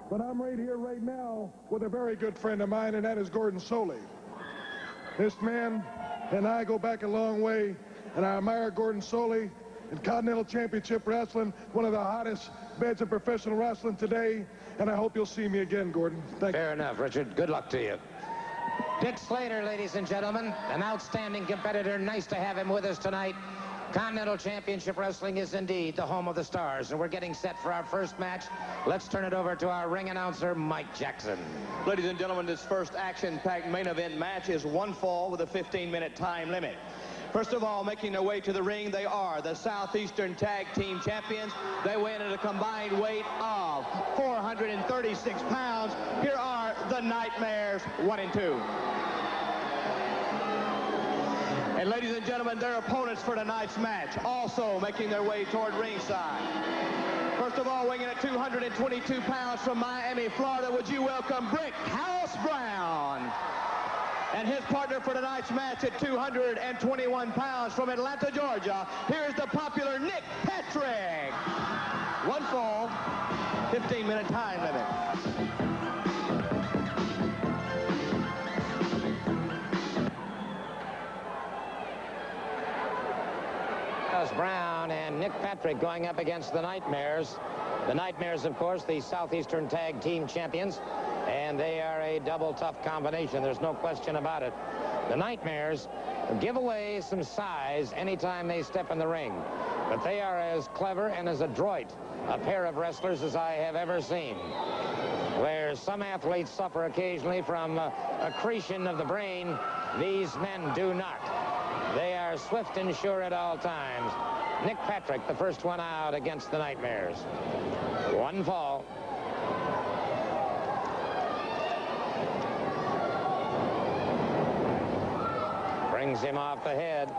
But I'm right here right now with a very good friend of mine, and that is Gordon Soley. This man and I go back a long way, and I admire Gordon Soley in Continental Championship Wrestling, one of the hottest beds of professional wrestling today, and I hope you'll see me again, Gordon. Thank you. Fair enough, Richard. Good luck to you. Dick Slater, ladies and gentlemen, an outstanding competitor. Nice to have him with us tonight. Continental Championship Wrestling is indeed the home of the stars, and we're getting set for our first match. Let's turn it over to our ring announcer, Mike Jackson. Ladies and gentlemen, this first action-packed main event match is one fall with a 15-minute time limit. First of all, making their way to the ring, they are the Southeastern Tag Team Champions. They weigh in at a combined weight of 436 pounds. Here are the Nightmares, 1 and 2. And ladies and gentlemen, their opponents for tonight's match also making their way toward ringside. First of all, weighing in at 222 pounds from Miami, Florida, would you welcome Brickhouse Brown? And his partner for tonight's match at 221 pounds from Atlanta, Georgia, here's the popular Nick Patrick. One fall, 15-minute time limit. Brown and Nick Patrick going up against the Nightmares. The Nightmares, of course, the Southeastern Tag Team Champions, and they are a double tough combination. There's no question about it. The Nightmares give away some size anytime they step in the ring, but they are as clever and as adroit a pair of wrestlers as I have ever seen. Where some athletes suffer occasionally from accretion of the brain, these men do not. They are swift and sure at all times. Nick Patrick, the first one out against the Nightmares. One fall. Brings him off the head.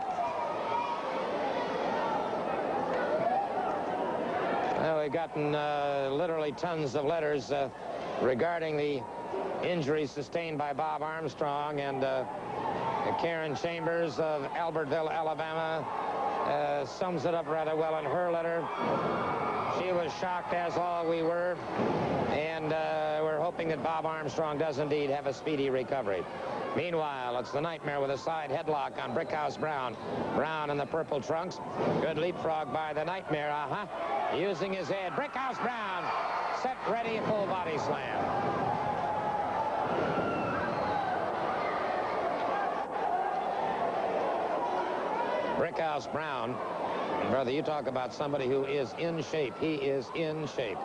Well, we've gotten literally tons of letters regarding the injuries sustained by Bob Armstrong, and Karen Chambers of Albertville, Alabama, sums it up rather well in her letter. She was shocked, as all we were, and we're hoping that Bob Armstrong does indeed have a speedy recovery. Meanwhile, it's the Nightmare with a side headlock on Brickhouse Brown. Brown in the purple trunks. Good leapfrog by the Nightmare, using his head. Brickhouse Brown, set, ready, full body slam. Brickhouse Brown, brother, you talk about somebody who is in shape. He is in shape.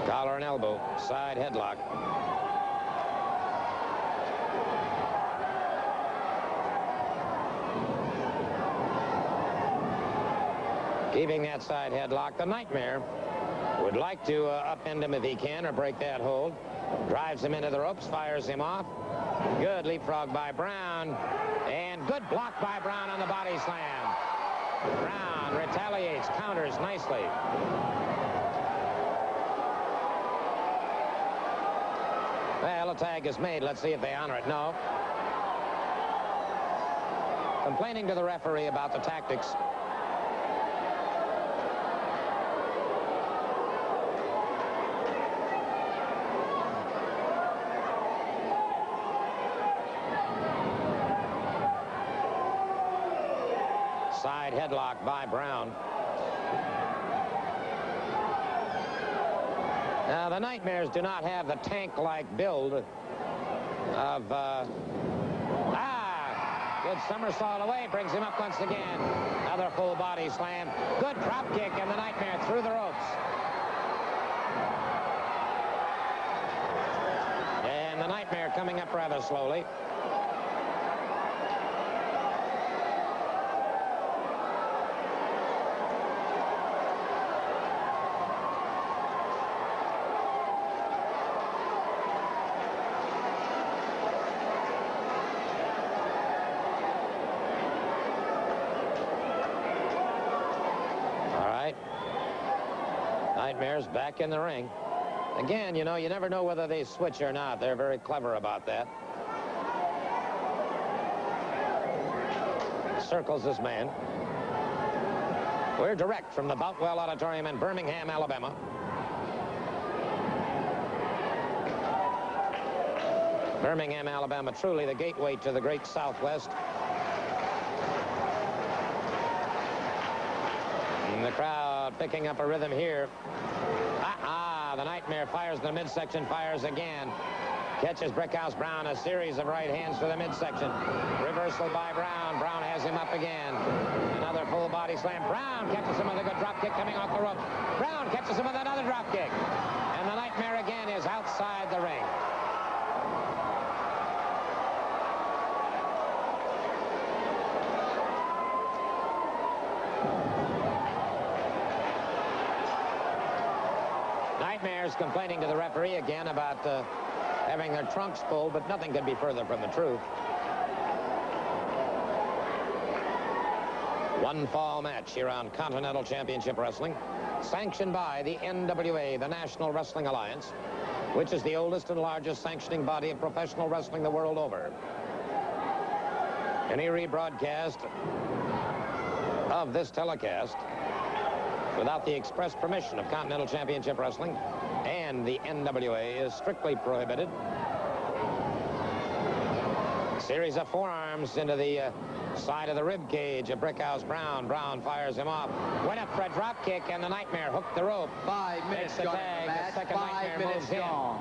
Collar and elbow, side headlock. Keeping that side headlock, the Nightmare would like to upend him if he can, or break that hold. Drives him into the ropes, fires him off. Good leapfrog by Brown, and good block by Brown on the body slam. Brown retaliates, counters nicely. Well, a tag is made. Let's see if they honor it. No. Complaining to the referee about the tactics. Side headlock by Brown. Now, the Nightmares do not have the tank-like build of... good somersault away, brings him up once again. Another full body slam. Good drop kick, and the Nightmare through the ropes. And the Nightmare coming up rather slowly. Nightmares back in the ring. Again, you know, you never know whether they switch or not. They're very clever about that. circles his man. We're direct from the Boutwell Auditorium in Birmingham, Alabama. Birmingham, Alabama, truly the gateway to the great Southwest. And the crowd picking up a rhythm here. The Nightmare fires in the midsection, fires again. Catches Brickhouse Brown, a series of right hands to the midsection. Reversal by Brown. Brown has him up again. Another full body slam. Brown catches him with a good drop kick coming off the rope. Brown catches him with another drop kick. And the Nightmare again is outside the ring. Nightmares complaining to the referee again about having their trunks pulled, but nothing could be further from the truth. One fall match here on Continental Championship Wrestling, sanctioned by the NWA, the National Wrestling Alliance, which is the oldest and largest sanctioning body of professional wrestling the world over. Any rebroadcast of this telecast without the express permission of Continental Championship Wrestling and the NWA is strictly prohibited. Series of forearms into the side of the rib cage of Brickhouse Brown. Brown fires him off. Went up for a drop kick, and the Nightmare hooked the rope. 5 minutes gone. The second 5 minutes gone.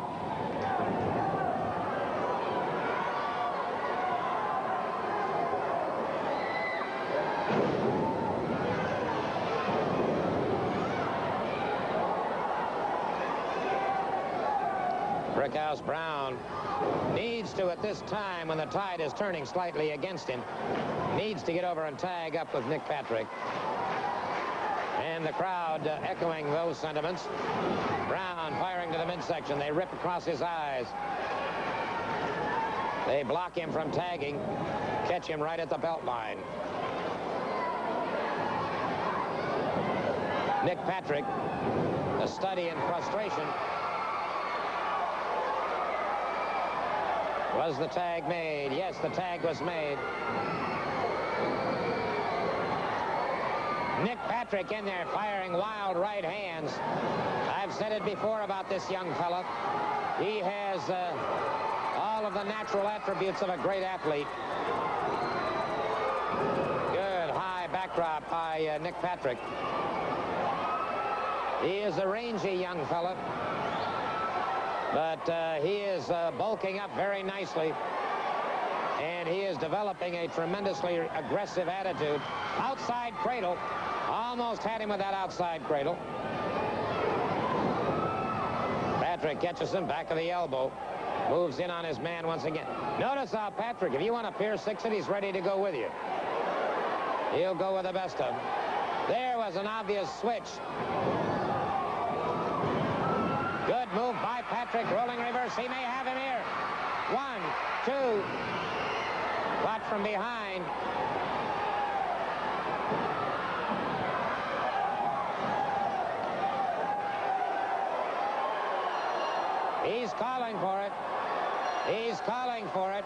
Brickhouse Brown needs to, at this time when the tide is turning slightly against him, needs to get over and tag up with Nick Patrick. And the crowd echoing those sentiments. Brown firing to the midsection. They rip across his eyes. They block him from tagging, catch him right at the belt line. Nick Patrick, a study in frustration. Was the tag made? Yes, the tag was made. Nick Patrick in there firing wild right hands. I've said it before about this young fella. He has all of the natural attributes of a great athlete. Good high backdrop by Nick Patrick. He is a rangy young fella. But he is bulking up very nicely. And he is developing a tremendously aggressive attitude. Outside cradle. Almost had him with that outside cradle. Patrick catches him back of the elbow. Moves in on his man once again. Notice how Patrick, if you want to Pier 6 it, he's ready to go with you. He'll go with the best of them. There was an obvious switch. Good move by Patrick, rolling reverse. He may have him here. 1, 2. Caught from behind. He's calling for it. He's calling for it.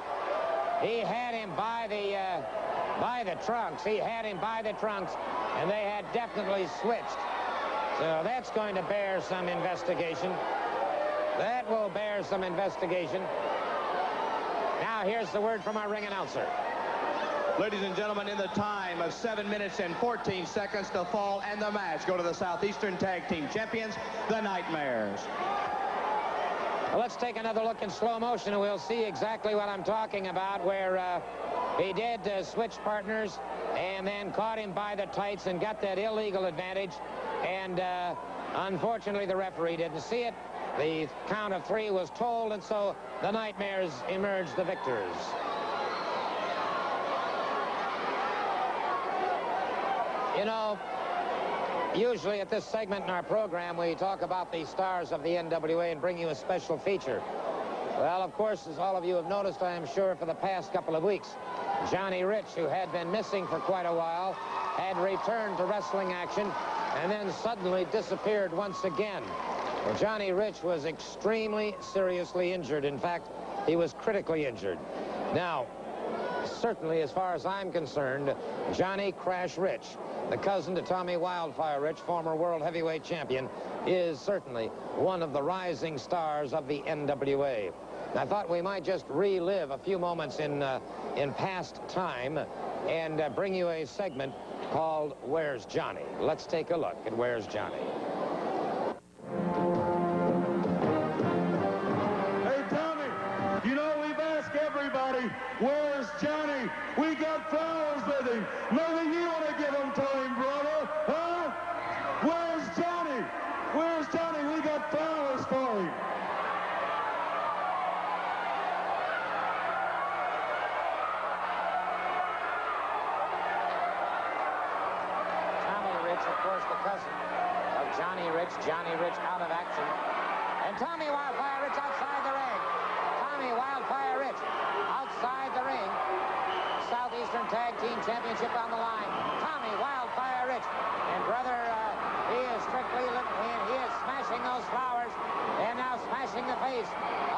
He had him by the trunks. He had him by the trunks, and they had definitely switched. So that's going to bear some investigation. That will bear some investigation. Now here's the word from our ring announcer. Ladies and gentlemen, in the time of 7 minutes and 14 seconds, the fall and the match go to the Southeastern Tag Team Champions, the Nightmares. Well, let's take another look in slow motion, and we'll see exactly what I'm talking about, where he did switch partners and then caught him by the tights and got that illegal advantage. And unfortunately, the referee didn't see it. The count of 3 was told, and so the Nightmares emerged the victors. You know, usually at this segment in our program, we talk about the stars of the NWA and bring you a special feature. Well, of course, as all of you have noticed, I am sure, for the past couple of weeks, Johnny Rich, who had been missing for quite a while, had returned to wrestling action and then suddenly disappeared once again. Well, Johnny Rich was extremely seriously injured. In fact, he was critically injured. Now, certainly, as far as I'm concerned, Johnny Crash Rich, the cousin to Tommy Wildfire Rich, former world heavyweight champion, is certainly one of the rising stars of the NWA. I thought we might just relive a few moments in past time and bring you a segment called Where's Johnny? Let's take a look at Where's Johnny. Hey, Tommy, you know we've asked everybody, where's Johnny? We got flowers with him. Maybe you want to give them to him, brother, huh? Where's Johnny? Where's Johnny? We got flowers for him. Of course, the cousin of Johnny Rich out of action. And Tommy Wildfire Rich outside the ring. Tommy Wildfire Rich outside the ring. Southeastern Tag Team Championship on the line. Tommy Wildfire Rich. And brother, he is strictly looking in. He is smashing those flowers and now smashing the face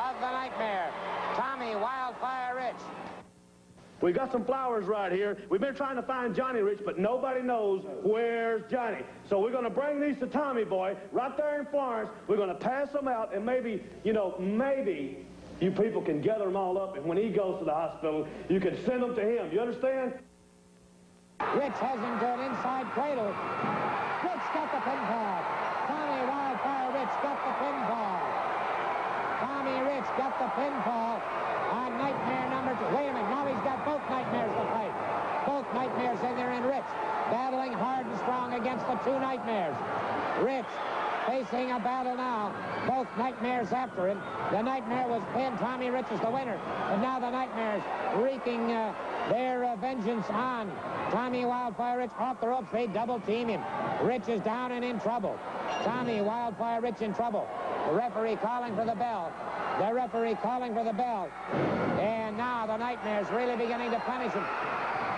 of the Nightmare. Tommy Wildfire Rich. We got some flowers right here. We've been trying to find Johnny Rich, but nobody knows where's Johnny. So we're going to bring these to Tommy Boy right there in Florence. We're going to pass them out, and maybe, you know, maybe you people can gather them all up, and when he goes to the hospital, you can send them to him. You understand? Rich has him to an inside cradle. Rich got the pinfall. Tommy Wildfire Rich got the pinfall. Tommy Rich got the pinfall on Nightmare number 2. Wait a minute, now he's got both Nightmares to fight. Both Nightmares in there, and Rich battling hard and strong against the two Nightmares. Rich facing a battle now. Both Nightmares after him. The Nightmare was pinned. Tommy Rich is the winner. And now the Nightmares wreaking their vengeance on Tommy Wildfire Rich. Off the ropes, they double team him. Rich is down and in trouble. Tommy Wildfire Rich in trouble. The referee calling for the bell. The referee calling for the bell. And now the Nightmare's really beginning to punish him.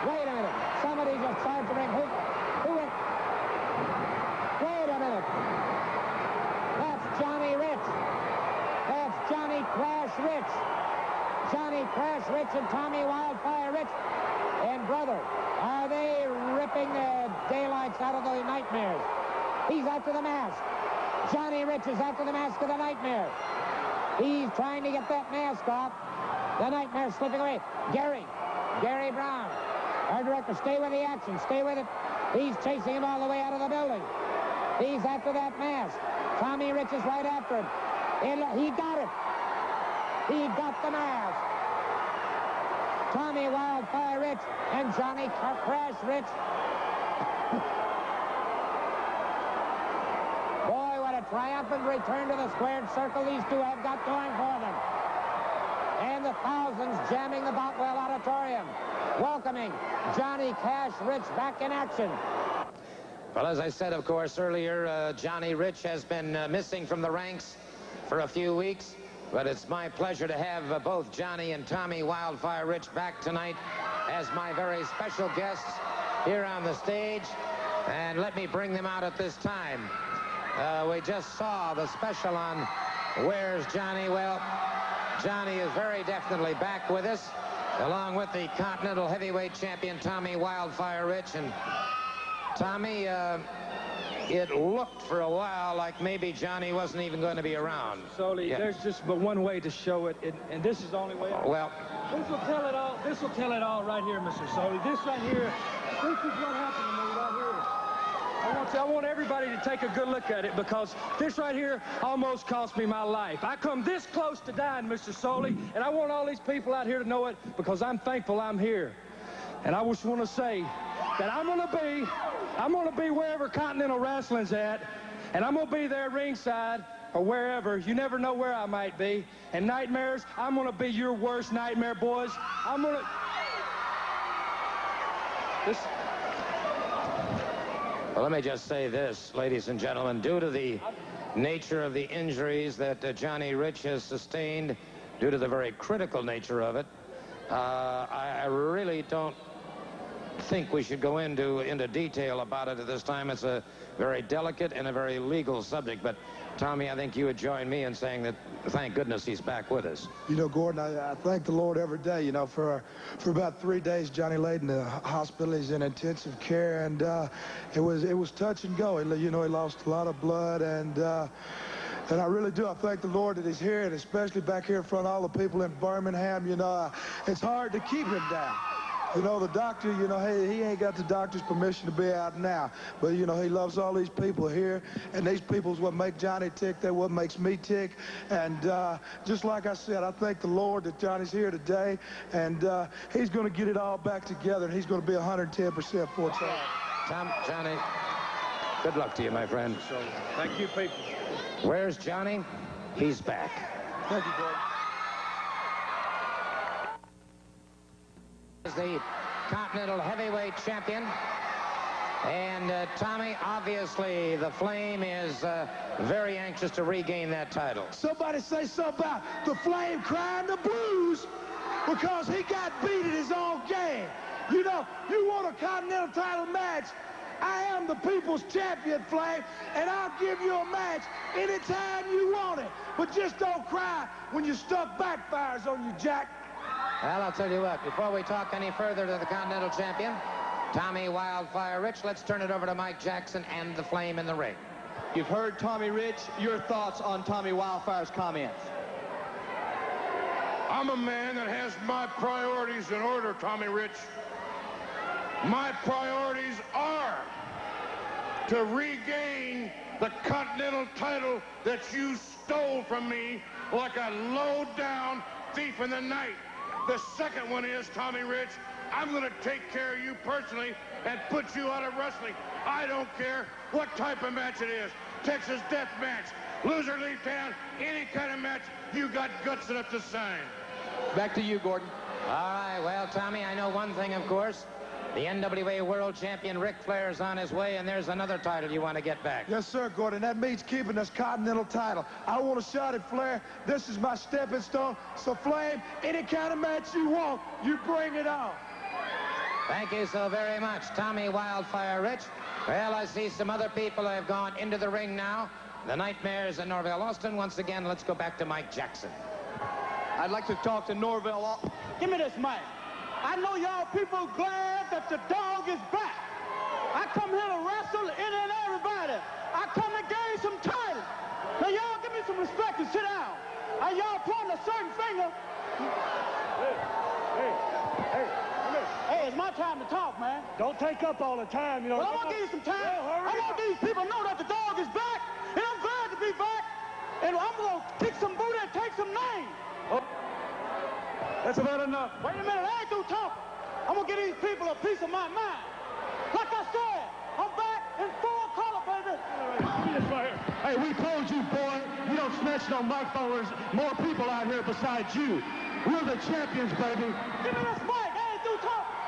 Wait a minute. Somebody just charged the ring. Who went? Wait a minute. That's Johnny Rich. That's Johnny Crash Rich. Johnny Crash Rich and Tommy Wildfire Rich. And brother, are they ripping the daylights out of the Nightmares? He's after the mask. Johnny Rich is after the mask of the Nightmare. He's trying to get that mask off. The Nightmare's slipping away. Gary Brown, our director, stay with the action. Stay with it. He's chasing him all the way out of the building. He's after that mask. Tommy Rich is right after him. And he got it. He got the mask. Tommy Wildfire Rich and Johnny Crash Rich. Boy, what a triumphant return to the squared circle these two have got going for them. And the thousands jamming the Boutwell Auditorium, welcoming Johnny Cash Rich back in action. Well, as I said, of course, earlier, Johnny Rich has been missing from the ranks for a few weeks. But it's my pleasure to have both Johnny and Tommy Wildfire Rich back tonight as my very special guests here on the stage. And let me bring them out at this time. We just saw the special on Where's Johnny? Well, Johnny is very definitely back with us, along with the Continental Heavyweight Champion Tommy Wildfire Rich. And Tommy, it looked for a while like maybe Johnny wasn't even going to be around. Solely, there's just but one way to show it, and this is the only way. Well, this will tell it all. This will tell it all right here, Mr. Solely. This right here, this is what happened to me right here. I want everybody to take a good look at it, because this right here almost cost me my life. I come this close to dying, Mr. Solely, and I want all these people out here to know it, because I'm thankful I'm here. And I just want to say that I'm going to be wherever Continental Wrestling's at, and I'm going to be there ringside or wherever. You never know where I might be. And Nightmares, I'm going to be your worst nightmare, boys. I'm going to... Well, let me just say this, ladies and gentlemen. Due to the nature of the injuries that Johnny Rich has sustained, due to the very critical nature of it, I really don't think we should go into detail about it at this time. It's a very delicate and a very legal subject. But, Tommy, I think you would join me in saying that, thank goodness he's back with us. You know, Gordon, I thank the Lord every day. You know, for about 3 days, Johnny laid in the hospital. He's in intensive care, and it was touch and go. You know, he lost a lot of blood, and I really do. I thank the Lord that he's here, and especially back here in front of all the people in Birmingham. You know, it's hard to keep him down. You know, the doctor, you know, hey, he ain't got the doctor's permission to be out now. But, you know, he loves all these people here. And these people's what make Johnny tick. They're what makes me tick. And just like I said, I thank the Lord that Johnny's here today. And he's going to get it all back together. And he's going to be 110% full time. Johnny, good luck to you, my friend. Thank you, people. Where's Johnny? He's back. Thank you, Gordon. Is the Continental Heavyweight Champion. And Tommy, obviously the Flame is very anxious to regain that title. Somebody say something about the Flame crying the blues because he got beat at his own game. You know, you want a Continental title match, I am the people's champion, Flame, and I'll give you a match anytime you want it. But just don't cry when your stuff backfires on you, Jack. Well, I'll tell you what, before we talk any further to the Continental Champion, Tommy Wildfire Rich, let's turn it over to Mike Jackson and the Flame in the ring. You've heard Tommy Rich. Your thoughts on Tommy Wildfire's comments? I'm a man that has my priorities in order, Tommy Rich. My priorities are to regain the Continental title that you stole from me like a low-down thief in the night. The second one is, Tommy Rich, I'm going to take care of you personally and put you out of wrestling. I don't care what type of match it is. Texas death match, loser leave town, any kind of match, you got guts enough to sign. Back to you, Gordon. All right, well, Tommy, I know one thing, of course. The NWA World Champion Ric Flair is on his way, and there's another title you want to get back. Yes, sir, Gordon. That means keeping this Continental title. I want a shot at Flair. This is my stepping stone. So, Flame, any kind of match you want, you bring it on. Thank you so very much, Tommy Wildfire Rich. Well, I see some other people have gone into the ring now. The Nightmares and Norvell Austin. Once again, let's go back to Mike Jackson. I'd like to talk to Norvell. Give me this mic. I know y'all people glad that the dog is back. I come here to wrestle any and everybody. I come to gain some titles. Now y'all give me some respect and sit down. And y'all pointing a certain finger. Hey, it's my time to talk, man. Don't take up all the time, you know. Well, I'm gonna give you some time. I want these people to know that the dog is back, and I'm glad to be back. And I'm gonna kick some booty and take some names. Oh. That's about enough. Wait a minute, I ain't through talking. I'm gonna give these people a piece of my mind. Like I said, I'm back in full color, baby. Hey, we told you, boy, you don't snatch no microphone. There's more people out here besides you. We're the champions, baby. Give me this mic, I ain't through talking.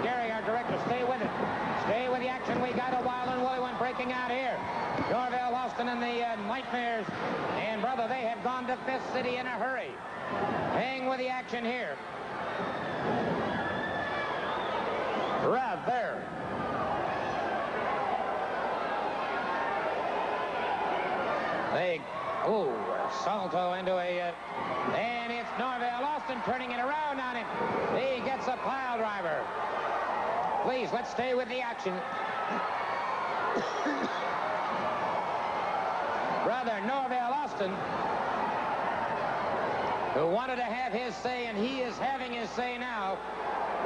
Gary, our director, stay with it. Stay with the action. We got a wild and woolly one breaking out here. Norvell Austin and the Nightmares. And, brother, they have gone to Fifth City in a hurry. Hang with the action here. Right there. Salto into a... and it's Norvell Austin turning it around on him. He gets a pile driver. Please, let's stay with the action. Brother Norvell Austin, who wanted to have his say, and he is having his say now.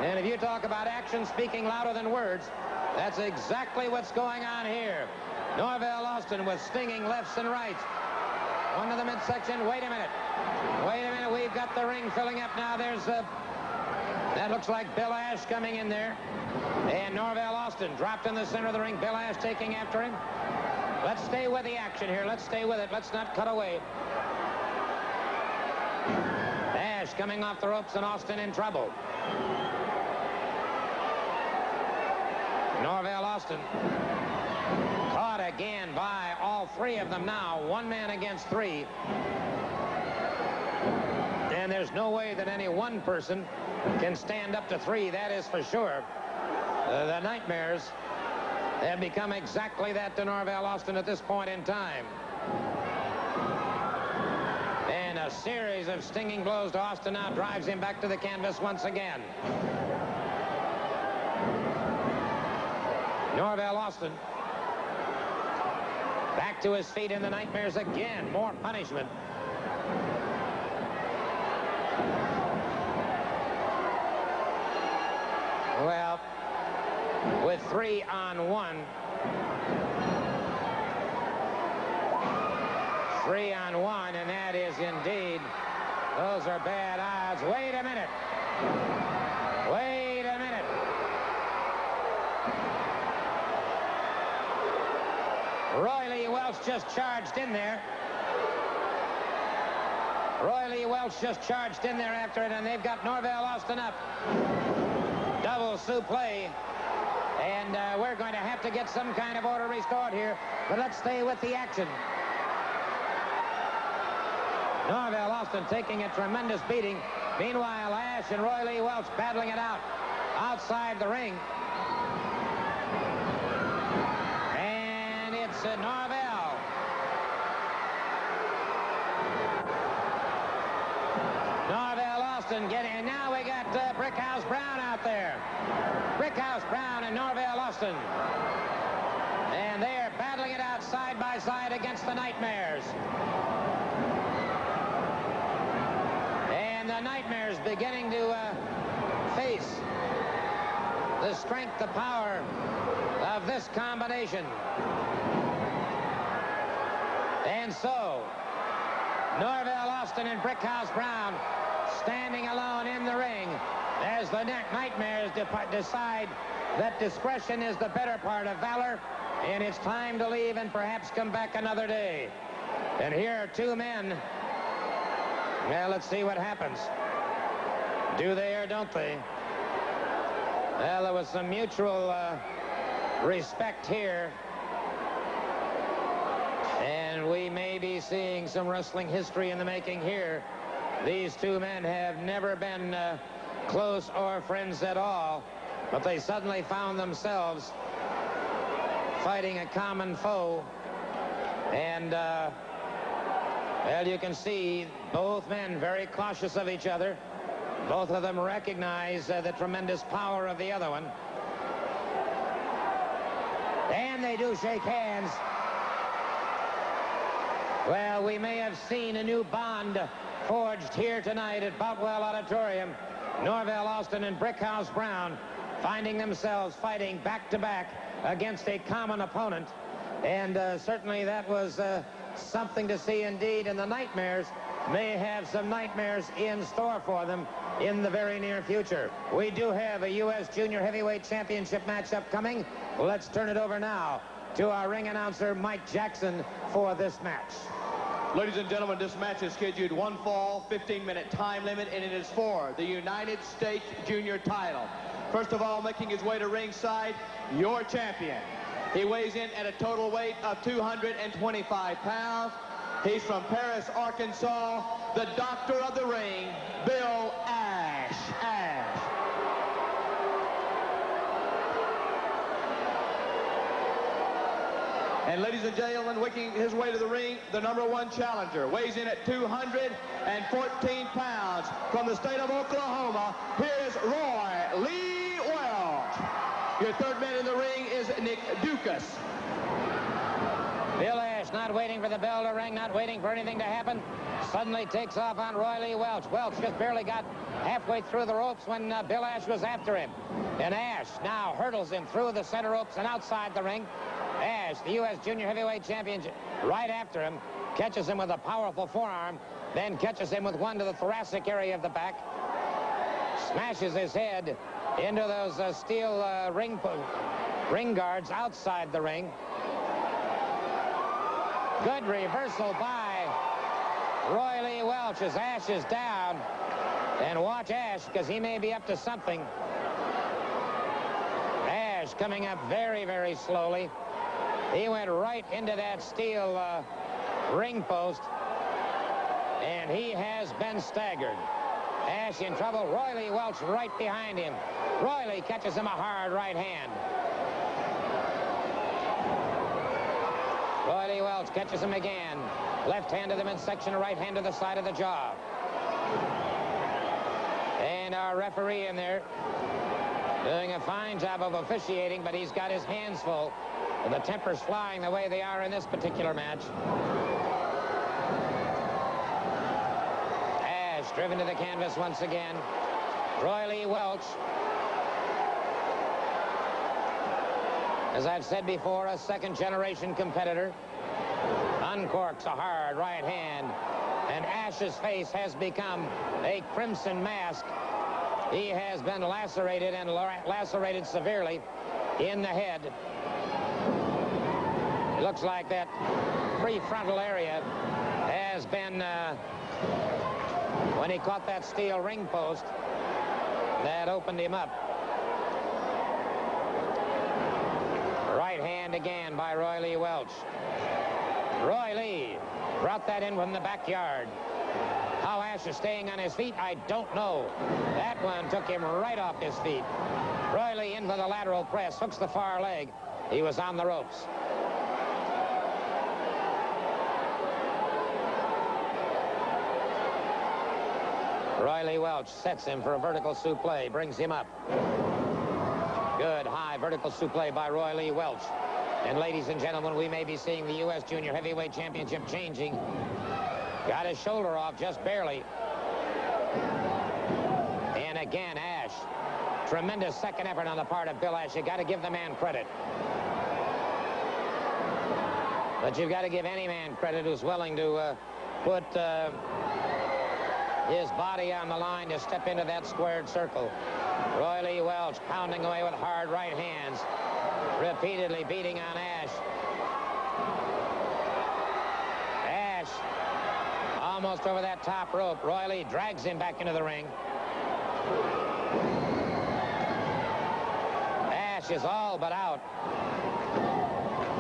And if you talk about action speaking louder than words, that's exactly what's going on here. Norvell Austin with stinging lefts and rights. One to the midsection. Wait a minute. Wait a minute. We've got the ring filling up now. There's that looks like Bill Ash coming in there. And Norvell Austin dropped in the center of the ring. Bill Ash taking after him. Let's stay with the action here. Let's stay with it. Let's not cut away. Ash coming off the ropes and Austin in trouble. Norvell Austin Caught again by all three of them now. One man against three. And there's no way that any one person can stand up to three, that is for sure. The Nightmares have become exactly that to Norvell Austin at this point in time. And a series of stinging blows to Austin now drives him back to the canvas once again. Norvell Austin back to his feet, and the Nightmares again. More punishment. Well, with 3 on 1. 3 on 1, and that is indeed, those are bad odds. Wait a minute. Wait a minute. Roy Lee Welch just charged in there. Roy Lee Welch just charged in there after it, and they've got Norvell Austin up. Double suplex. And we're going to have to get some kind of order restored here, but let's stay with the action. Norvell Austin taking a tremendous beating. Meanwhile, Ash and Roy Lee Welch battling it out outside the ring. And it's Norvell. Norvell Austin getting, and now we got Brickhouse Brown out there. Brickhouse Brown and Norvell Austin. And they are battling it out side by side against the Nightmares. And the Nightmares beginning to face the strength, the power of this combination. And so, Norvell Austin and Brickhouse Brown standing alone in the ring as the Nightmares decide that discretion is the better part of valor, and it's time to leave and perhaps come back another day. And here are two men. Well, let's see what happens. Do they or don't they? Well, there was some mutual respect here. And we may be seeing some wrestling history in the making here. These two men have never been close or friends at all, but they suddenly found themselves fighting a common foe. And, well, you can see both men very cautious of each other. Both of them recognize the tremendous power of the other one. And they do shake hands. Well, we may have seen a new bond forged here tonight at Boutwell Auditorium. Norvell Austin and Brickhouse Brown finding themselves fighting back-to-back against a common opponent. And certainly that was something to see indeed. And the Nightmares may have some nightmares in store for them in the very near future. We do have a U.S. Junior Heavyweight Championship match upcoming. Let's turn it over now to our ring announcer, Mike Jackson, for this match. Ladies and gentlemen, this match is scheduled 1 fall, 15-minute time limit, and it is for the United States Junior title. First of all, making his way to ringside, your champion. He weighs in at a total weight of 225 pounds. He's from Paris, Arkansas, the doctor of the ring, Bill Ash. And ladies and gentlemen, making his way to the ring, the #1 challenger, weighs in at 214 pounds. From the state of Oklahoma, here's Roy Lee Welch. Your third man in the ring is Nick Dukas. Bill Ash not waiting for the bell to ring, not waiting for anything to happen. Suddenly takes off on Roy Lee Welch. Welch just barely got halfway through the ropes when Bill Ash was after him. And Ash now hurdles him through the center ropes and outside the ring. Ash, the U.S. Junior Heavyweight Champion, right after him, catches him with a powerful forearm, then catches him with one to the thoracic area of the back, smashes his head into those steel ring guards outside the ring. Good reversal by Roy Lee Welch as Ash is down. And watch Ash, because he may be up to something. Ash coming up very, very slowly. He went right into that steel ring post, and he has been staggered. Ash in trouble. Royley Welch right behind him. Royley catches him a hard right hand. Royley Welch catches him again. Left hand to the midsection, right hand to the side of the jaw. And our referee in there doing a fine job of officiating, but he's got his hands full. And the tempers flying the way they are in this particular match. Ash driven to the canvas once again. Royley Welch, as I've said before, a second-generation competitor, uncorks a hard right hand, and Ash's face has become a crimson mask. He has been lacerated, and lacerated severely in the head. It looks like that prefrontal area has been, when he caught that steel ring post, that opened him up. Right hand again by Royley Welch. Royley brought that in from the backyard. How Ash is staying on his feet, I don't know. That one took him right off his feet. Royley in for the lateral press, hooks the far leg. He was on the ropes. Royley Welch sets him for a vertical suplex, brings him up. Good high vertical suplex by Royley Welch. And ladies and gentlemen, we may be seeing the U.S. Junior Heavyweight Championship changing. Got his shoulder off just barely. And again, Ash. Tremendous second effort on the part of Bill Ash. You got to give the man credit. But you've got to give any man credit who's willing to put his body on the line to step into that squared circle. Royley Welch pounding away with hard right hands, repeatedly beating on Ash. Ash almost over that top rope. Royley drags him back into the ring. Ash is all but out.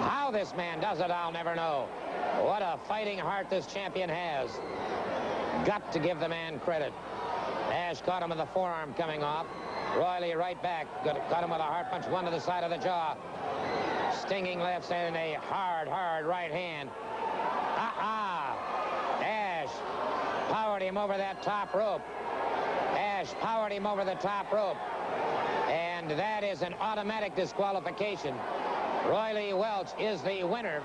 How this man does it, I'll never know. What a fighting heart this champion has. Got to give the man credit. Ash caught him with the forearm coming off. Royley right back. Caught him with a hard punch, one to the side of the jaw. Stinging lefts and a hard right hand. Ash powered him over that top rope. Ash powered him over the top rope. And that is an automatic disqualification. Royley Welch is the winner,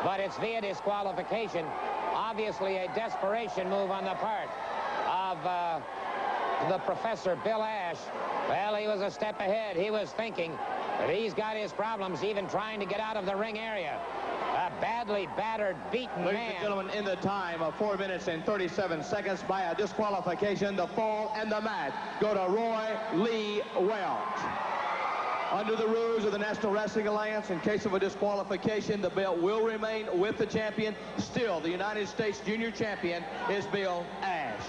but it's via disqualification. Obviously a desperation move on the part of the Professor Bill Ash. Well, he was a step ahead. He was thinking that he's got his problems even trying to get out of the ring area. A badly battered, beaten man. Ladies and gentlemen, in the time of 4 minutes and 37 seconds by a disqualification, the fall and the match go to Royley Welch. Under the rules of the National Wrestling Alliance, in case of a disqualification, the belt will remain with the champion. Still, the United States Junior Champion is Bill Ash.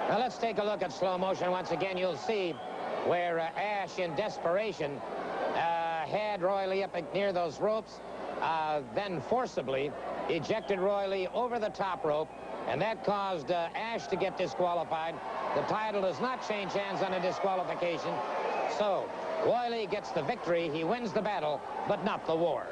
Now let's take a look at slow motion. Once again, you'll see where Ash, in desperation, had Royley up near those ropes, then forcibly ejected Royley over the top rope, and that caused Ash to get disqualified. The title does not change hands on a disqualification. So Royley gets the victory. He wins the battle, but not the war.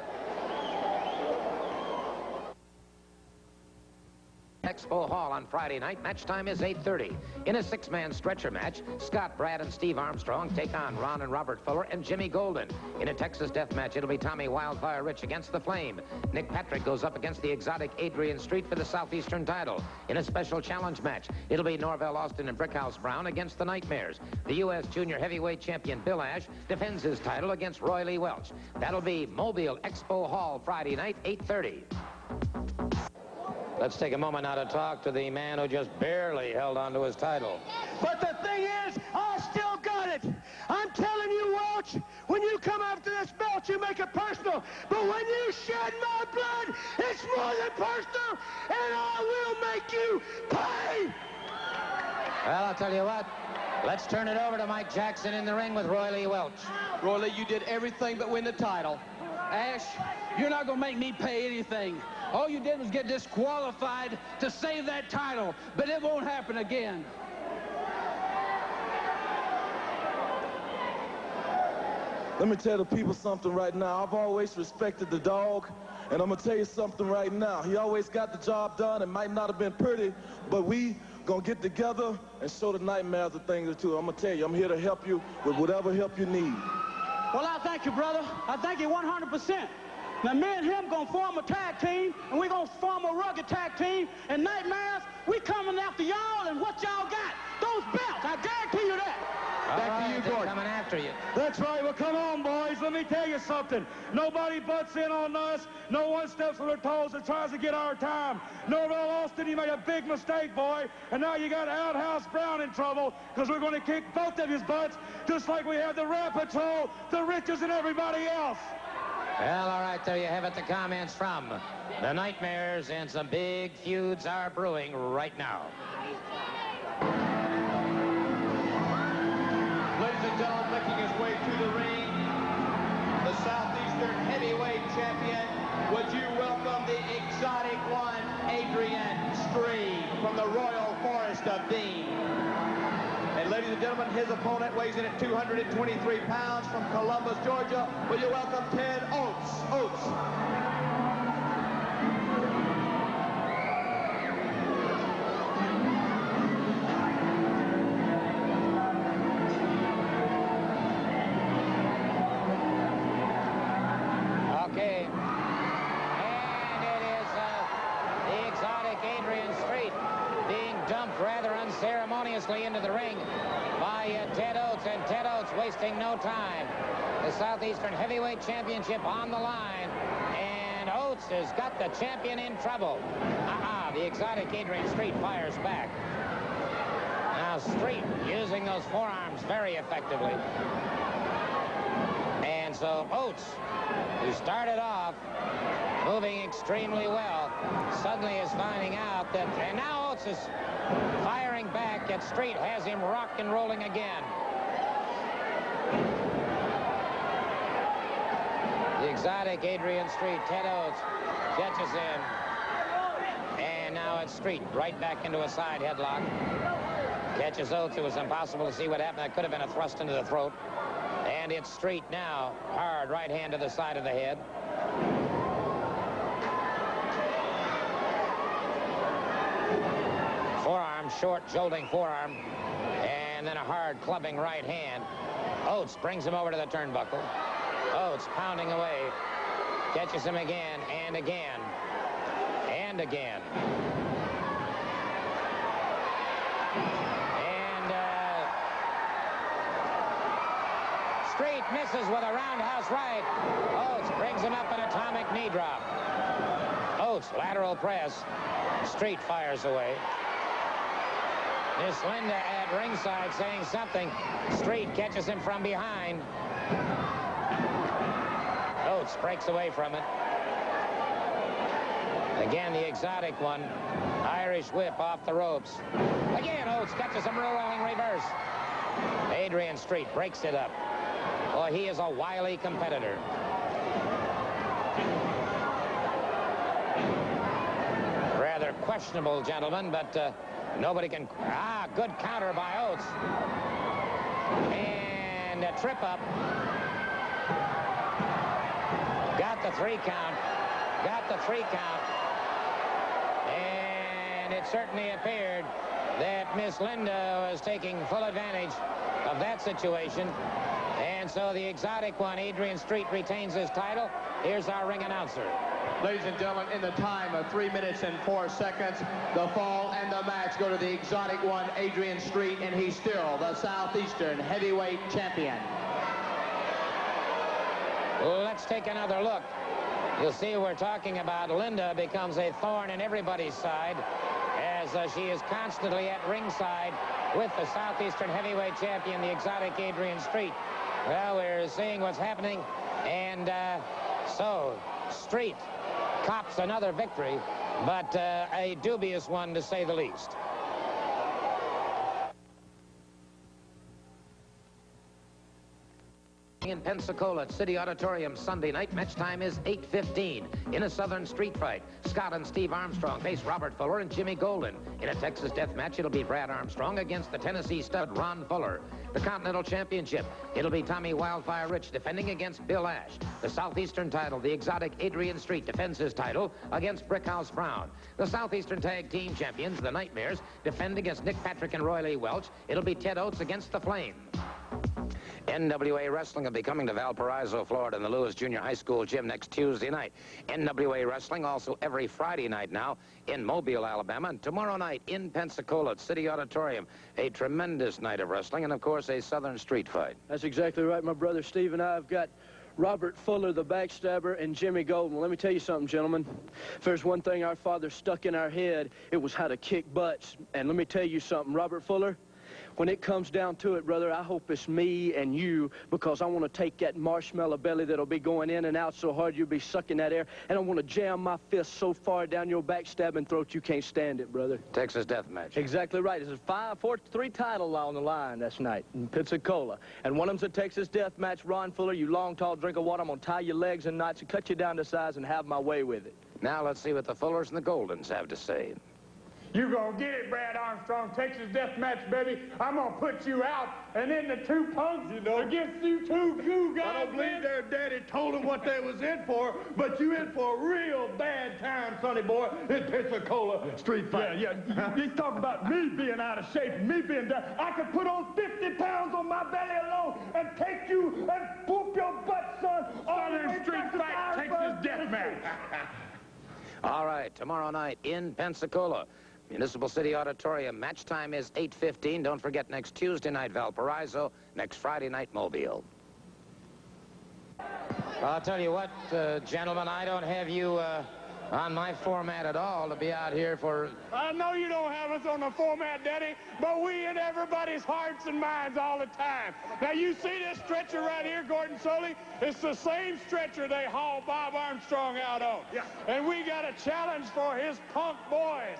Expo Hall on Friday night. Match time is 8:30. In a six-man stretcher match, Scott, Brad, and Steve Armstrong take on Ron and Robert Fuller and Jimmy Golden. In a Texas death match, it'll be Tommy Wildfire Rich against the Flame. Nick Patrick goes up against the exotic Adrian Street for the Southeastern title. In a special challenge match, it'll be Norvell Austin and Brickhouse Brown against the Nightmares. The U.S. Junior Heavyweight Champion Bill Ash defends his title against Royley Welch. That'll be Mobile Expo Hall Friday night, 8:30. Let's take a moment now to talk to the man who just barely held on to his title. But the thing is, I still got it. I'm telling you, Welch, when you come after this belt, you make it personal. But when you shed my blood, it's more than personal, and I will make you pay. Well, I'll tell you what, Let's turn it over to Mike Jackson in the ring with Roy Lee Welch. Roy Lee, you did everything but win the title. Ash, you're not going to make me pay anything. All you did was get disqualified to save that title, but it won't happen again. Let me tell the people something right now. I've always respected the dog, and I'm going to tell you something right now. He always got the job done. It might not have been pretty, but we going to get together and show the Nightmares a thing or two. I'm going to tell you, I'm here to help you with whatever help you need. Well, I thank you, brother. I thank you 100%. Now, me and him going to form a tag team, and we're going to form a rugged tag team. And Nightmares, we coming after y'all and what y'all got. Those belts, I guarantee you that. Back to you, Gordon. Coming after you. That's right. Well, come on, boys. Let me tell you something. Nobody butts in on us. No one steps on their toes and tries to get our time. Norvell Austin, you made a big mistake, boy. And now you got Outhouse Brown in trouble because we're going to kick both of his butts just like we had the Rat Patrol, the Riches, and everybody else. Well, all right, there you have it, the comments from the Nightmares, and some big feuds are brewing right now. Ladies and gentlemen, making his way to the ring, the Southeastern heavyweight champion. Would you welcome the exotic one, Adrian Street, from the Royal Forest of Dean. And ladies and gentlemen, his opponent weighs in at 223 pounds from Columbus, Georgia. Will you welcome Ted Oates? Okay. And it is the exotic Adrian Street being dumped rather unceremoniously into the ring by Ted Oates, and Ted Oates wasting no time. The Southeastern Heavyweight Championship on the line, and Oates has got the champion in trouble. The exotic Adrian Street fires back. Now Street using those forearms very effectively. And so Oates, who started off moving extremely well, suddenly is finding out that, and now Oates is firing back at Street, has him rock and rolling again. The exotic Adrian Street, Ted Oates, catches him. And now it's Street right back into a side headlock. Catches Oates. It was impossible to see what happened. That could have been a thrust into the throat. And it's Street now. Hard right hand to the side of the head. Forearm, short, jolting forearm. And then a hard clubbing right hand. Oates brings him over to the turnbuckle. Oates pounding away. Catches him again and again. And again. Street misses with a roundhouse right. Oates brings him up an atomic knee drop. Oates, lateral press. Street fires away. Miss Linda at ringside saying something. Street catches him from behind. Oates breaks away from it. Again, the exotic one. Irish whip off the ropes. Again, Oates catches him rolling reverse. Adrian Street breaks it up. Boy, he is a wily competitor. Rather questionable, gentlemen, but nobody can... good counter by Oates. And a trip up. Got the 3 count. Got the 3 count. And it certainly appeared that Miss Linda was taking full advantage of that situation. And so the exotic one, Adrian Street, retains his title. Here's our ring announcer. Ladies and gentlemen, in the time of 3 minutes and 4 seconds, the fall and the match go to the exotic one, Adrian Street, and he's still the Southeastern heavyweight champion. Let's take another look. You'll see we're talking about Linda becomes a thorn in everybody's side as she is constantly at ringside with the Southeastern heavyweight champion, the exotic Adrian Street. Well, we're seeing what's happening, and so Street cops another victory, but a dubious one to say the least. Wrestling in Pensacola at City Auditorium Sunday night. Match time is 8:15. In a Southern street fight, Scott and Steve Armstrong face Robert Fuller and Jimmy Golden. In a Texas death match, it'll be Brad Armstrong against the Tennessee stud Ron Fuller. The Continental Championship, it'll be Tommy Wildfire Rich defending against Bill Ash. The Southeastern title, the exotic Adrian Street defends his title against Brickhouse Brown. The Southeastern Tag Team Champions, the Nightmares, defend against Nick Patrick and Roy Lee Welch. It'll be Ted Oates against the Flames. NWA Wrestling will be coming to Valparaiso, Florida in the Lewis Junior High School gym next Tuesday night. NWA Wrestling also every Friday night now in Mobile, Alabama, and tomorrow night in Pensacola at City Auditorium. A tremendous night of wrestling and, of course, a Southern street fight. That's exactly right, my brother Steve and I have got Robert Fuller, the backstabber, and Jimmy Golden. Well, let me tell you something, gentlemen. If there's one thing our father stuck in our head, it was how to kick butts. And let me tell you something, Robert Fuller, when it comes down to it, brother, I hope it's me and you, because I want to take that marshmallow belly that'll be going in and out so hard you'll be sucking that air, and I want to jam my fist so far down your backstabbing throat you can't stand it, brother. Texas death match. Exactly right. This is 3 titles on the line this night in Pensacola. And one of them's a Texas death match. Ron Fuller, you long, tall drink of water. I'm going to tie your legs in knots and cut you down to size and have my way with it. Now let's see what the Fullers and the Goldens have to say. You gonna get it, Brad Armstrong. Texas death match, baby. I'm gonna put you out, and then the two punks against you two goo guys. I don't believe their daddy told them what they was in for, but you in for a real bad time, sonny boy, in Pensacola street fight. Yeah. You talk about me being out of shape and me being down. I could put on 50 pounds on my belly alone and take you and whoop your butt, son. Southern street fight, Texas death match. All right, tomorrow night in Pensacola, Municipal City Auditorium. Match time is 8:15. Don't forget, next Tuesday night, Valparaiso. Next Friday night, Mobile. I'll tell you what, gentlemen, I don't have you on my format at all to be out here for... I know you don't have us on the format, Daddy, but we in everybody's hearts and minds all the time. Now, you see this stretcher right here, Gordon Soley? It's the same stretcher they haul Bob Armstrong out on. Yeah. And we got a challenge for his punk boys.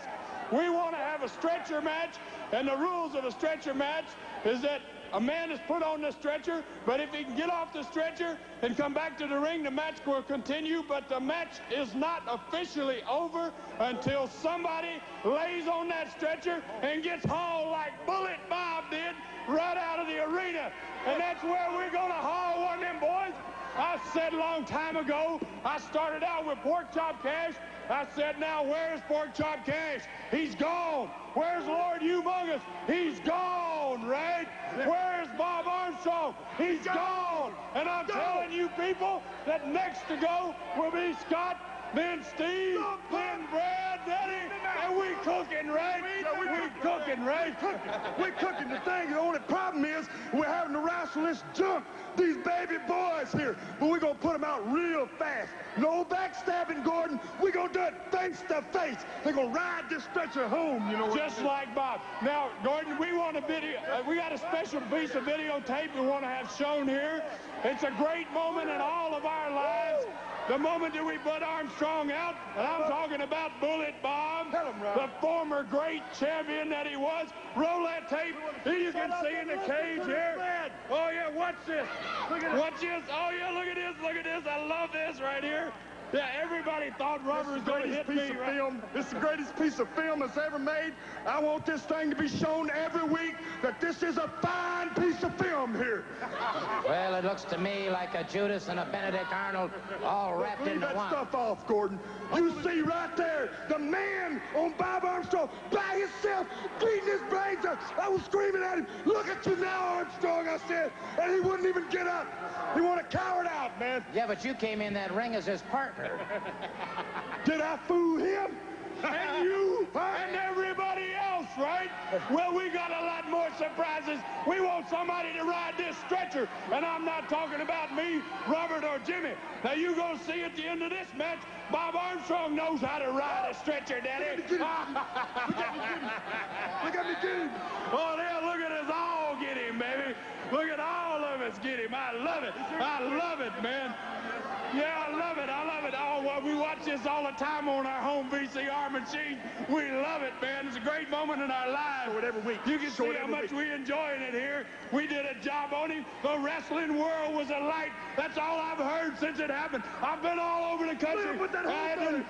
We want to have a stretcher match, and the rules of a stretcher match is that a man is put on the stretcher, but if he can get off the stretcher and come back to the ring, the match will continue, but the match is not officially over until somebody lays on that stretcher and gets hauled like Bullet Bob did right out of the arena. And that's where we're going to haul one of them boys. I said a long time ago, I started out with Pork Chop Cash. I said, now, where's Pork Chop Cash? He's gone. Where's Lord Humongous? He's gone, right? Where's Bob Armstrong? He's gone. And I'm telling you people that next to go will be Scott, then Steve, then Brad, Daddy, and we cooking, right? We cooking, right? We're cooking. The thing, the only problem is we're having to wrestle this junk, these baby boys here, but we're going to put them out real fast. No backstabbing, Gordon. We're going to do it face to face. They're going to ride this stretcher home, you know. Just like Bob. Now, Gordon, we want a video. We got a special piece of videotape we want to have shown here. It's a great moment in all of our lives. The moment that we put Armstrong out, and I'm talking about Bullet Bob, the former great champion that he was. Roll that tape. Here you can see in the cage here. Oh, yeah, watch this. Watch this. Oh, yeah, look at this. Look at this. I love this right here. Yeah, everybody thought Robert was going to hit me. This is the greatest piece of film that's ever made. I want this thing to be shown every week that this is a fine piece of film here. Well, it looks to me like a Judas and a Benedict Arnold all wrapped into Leave one. that stuff off, Gordon. You see right there, the man on Bob Armstrong by himself, beating his brains out. I was screaming at him, look at you now, Armstrong, I said, and he wouldn't even get up. He wanted to cower it out, man. Yeah, but you came in that ring as his partner. Did I fool him? And you and everybody else, right? Well, we got a lot more surprises. We want somebody to ride this stretcher, and I'm not talking about me, Robert, or Jimmy. Now, you gonna see at the end of this match, Bob Armstrong knows how to ride a stretcher, Daddy. Look at me, get him. Oh, yeah, look at us all get him, baby. Look at all of us get him. I love it. I love it, man. Yeah, I love it. I love it. it. Oh, well, we watch this all the time on our home VCR machine. We love it, man. It's a great moment in our lives. Show it every week. You can see how much we enjoying it here. We did a job on him. The wrestling world was a light. That's all I've heard since it happened. I've been all over the country.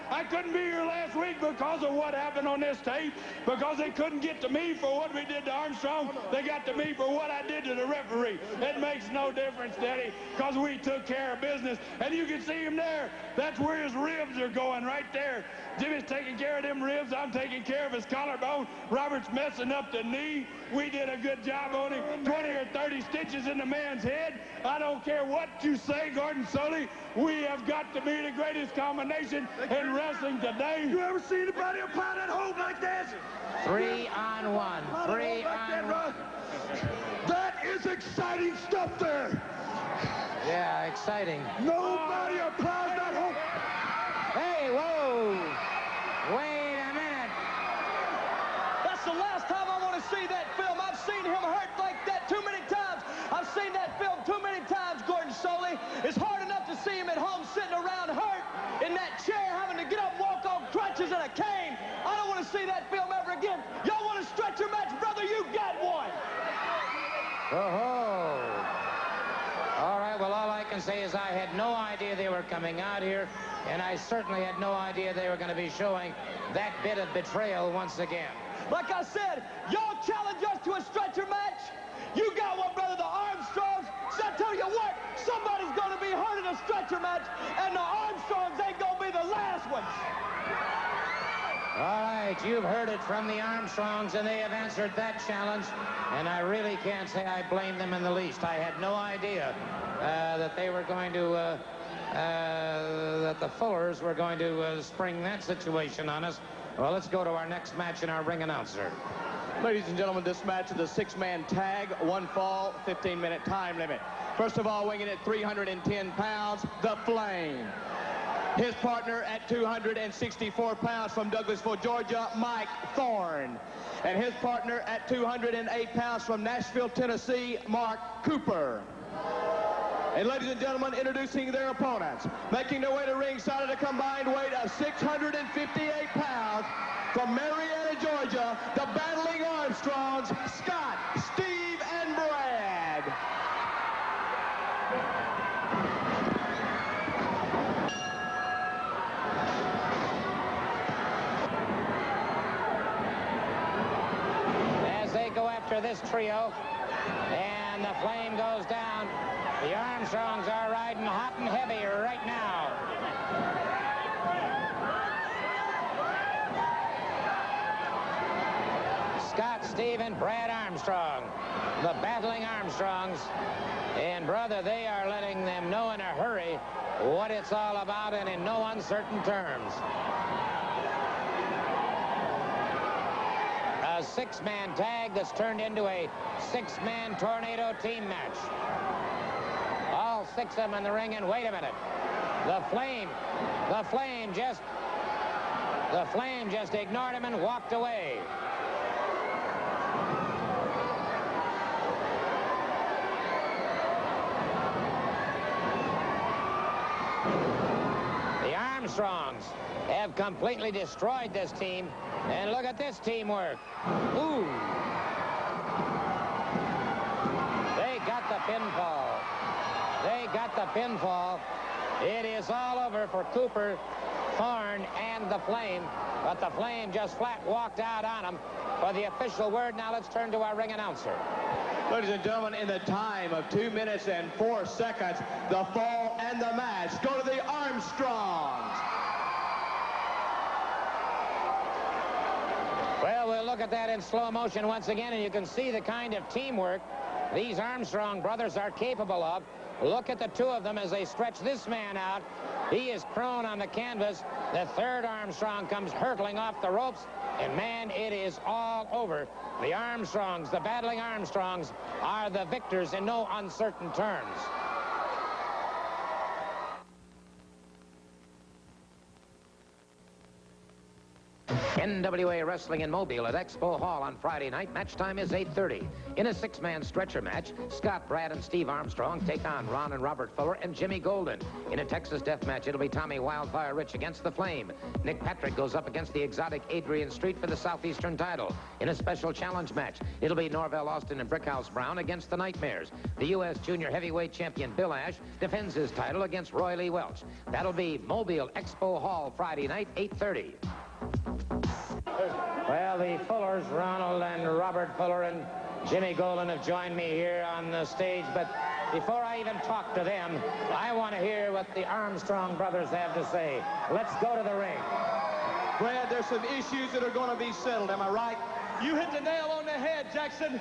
I couldn't be here last week because of what happened on this tape, because they couldn't get to me for what we did to Armstrong. They got to me for what I did to the referee. It makes no difference, Daddy, because we took care of business. And you can see him there. That's where his ribs are going, right there. Jimmy's taking care of them ribs. I'm taking care of his collarbone. Robert's messing up the knee. We did a good job on him. 20 or 30 stitches in the man's head. I don't care what you say, Gordon Solie. We have got to be the greatest combination in wrestling today. You ever see anybody apply that hold like that? 3-on-1. 3-on-1. That is exciting stuff there. Yeah, exciting. Nobody applies that hold. Hey, whoa. Wait a minute. That's the last time I want to see that film. I've seen him hurt like that too many times. I've seen that film too many times, Gordon Solie. It's hard enough to see him at home sitting around hurt in that chair, having to get up, walk on crutches and a cane. I don't want to see that film ever again. Y'all want a stretcher match, brother? You got one. Oh-ho. All right, well, all I can say is I had no idea they were coming out here, and I certainly had no idea they were going to be showing that bit of betrayal once again. Like I said, y'all challenge us to a stretcher match. You got one, brother, the Armstrongs. So I tell you what, somebody's going to be hurt in a stretcher match, and the Armstrongs ain't going to be the last ones. All right, you've heard it from the Armstrongs, and they have answered that challenge, and I really can't say I blame them in the least. I had no idea that they were going to, that the Fullers were going to spring that situation on us. Well, let's go to our next match and our ring announcer. Ladies and gentlemen, this match is a six-man tag, one fall, 15-minute time limit. First of all, weighing in at 310 pounds, The Flame. His partner at 264 pounds from Douglasville, Georgia, Mike Thorn. And his partner at 208 pounds from Nashville, Tennessee, Mark Cooper. And ladies and gentlemen, introducing their opponents, making their way to ringside at a combined weight of 658 pounds, from Marietta, Georgia, the Battling Armstrongs, Scott, Steve, and Brad. As they go after this trio, and the Flame goes down, the Armstrongs are riding hot and heavy right now. Scott, Steve, and Brad Armstrong, the Battling Armstrongs. And, brother, they are letting them know in a hurry what it's all about and in no uncertain terms. A six-man tag that's turned into a six-man tornado team match. All six of them in the ring, and wait a minute. The Flame just ignored him and walked away. The Armstrongs have completely destroyed this team, and look at this teamwork. Ooh. They got the pinfall. They got the pinfall. It is all over for Cooper, Thorn, and the Flame, but the Flame just flat walked out on them. For the official word, now let's turn to our ring announcer. Ladies and gentlemen, in the time of 2 minutes and 4 seconds, the fall and the match go to the Armstrongs. Well, we'll look at that in slow motion once again, and you can see the kind of teamwork these Armstrong brothers are capable of. Look at the two of them as they stretch this man out. He is prone on the canvas. The third Armstrong comes hurtling off the ropes, and man, it is all over. The Armstrongs, the Battling Armstrongs, are the victors in no uncertain terms. NWA Wrestling in Mobile at Expo Hall on Friday night. Match time is 8:30. In a 6-man stretcher match, Scott, Brad, and Steve Armstrong take on Ron and Robert Fuller and Jimmy Golden. In a Texas death match, it'll be Tommy Wildfire Rich against the Flame. Nick Patrick goes up against the exotic Adrian Street for the Southeastern title. In a special challenge match, it'll be Norvell Austin and Brickhouse Brown against the Nightmares. The U.S. Junior Heavyweight Champion Bill Ash defends his title against Roy Lee Welch. That'll be Mobile Expo Hall Friday night, 8:30. Well, the Fullers, Ronald and Robert Fuller and Jimmy Golden, have joined me here on the stage, but before I even talk to them, I want to hear what the Armstrong brothers have to say. Let's go to the ring. Brad, there's some issues that are going to be settled, am I right? You hit the nail on the head, Jackson.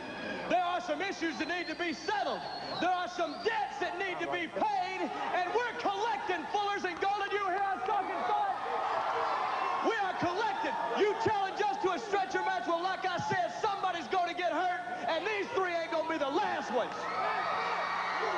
There are some issues that need to be settled. There are some debts that need to be paid, and we're collecting, Fullers and Golden. You hear us talking, son? We are collected. You challenge us to a stretcher match. Well, like I said, somebody's going to get hurt, and these three ain't going to be the last ones.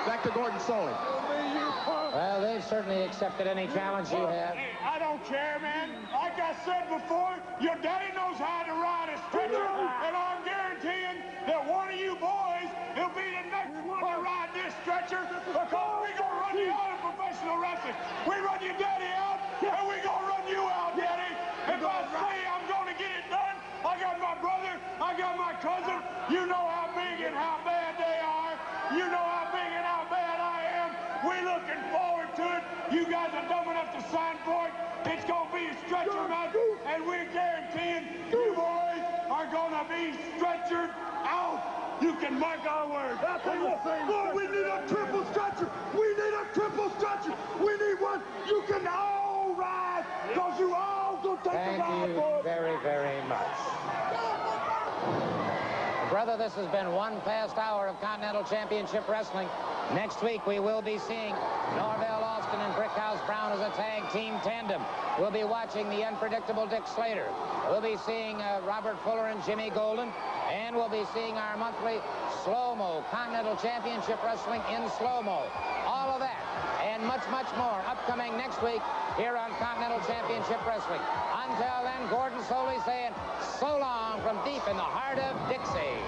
Back to Gordon Soley. Well, they've certainly accepted any challenge you have. Hey, I don't care, man. Like I said before, your daddy knows how to ride a stretcher, and I'm guaranteeing that one of you boys will be the next one to ride this stretcher, because we gonna run you out of professional wrestling. We run your daddy out, and we gonna run you out, daddy. If I say I'm gonna get it done, I got my brother, I got my cousin. You know how big and how bad they are. You know how big and how bad I am. We're looking forward to it. You guys are dumb enough to sign for it. It's going to be a stretcher match, and we're guaranteeing you boys are going to be stretchered out. You can mark our words. Boy, we need a triple stretcher. We need a triple stretcher. We need one you can all ride, because you all going to take Thank the ride, you boy. very, very much. Brother, this has been one fast hour of Continental Championship Wrestling. Next week, we will be seeing Norvell Austin and Brickhouse Brown as a tag team tandem. We'll be watching the unpredictable Dick Slater. We'll be seeing Robert Fuller and Jimmy Golden. And we'll be seeing our monthly slow-mo Continental Championship Wrestling in slow-mo. All of that and much, much more upcoming next week here on Continental Championship Wrestling. Until then, Gordon Soley saying so long from deep in the heart of Dixie.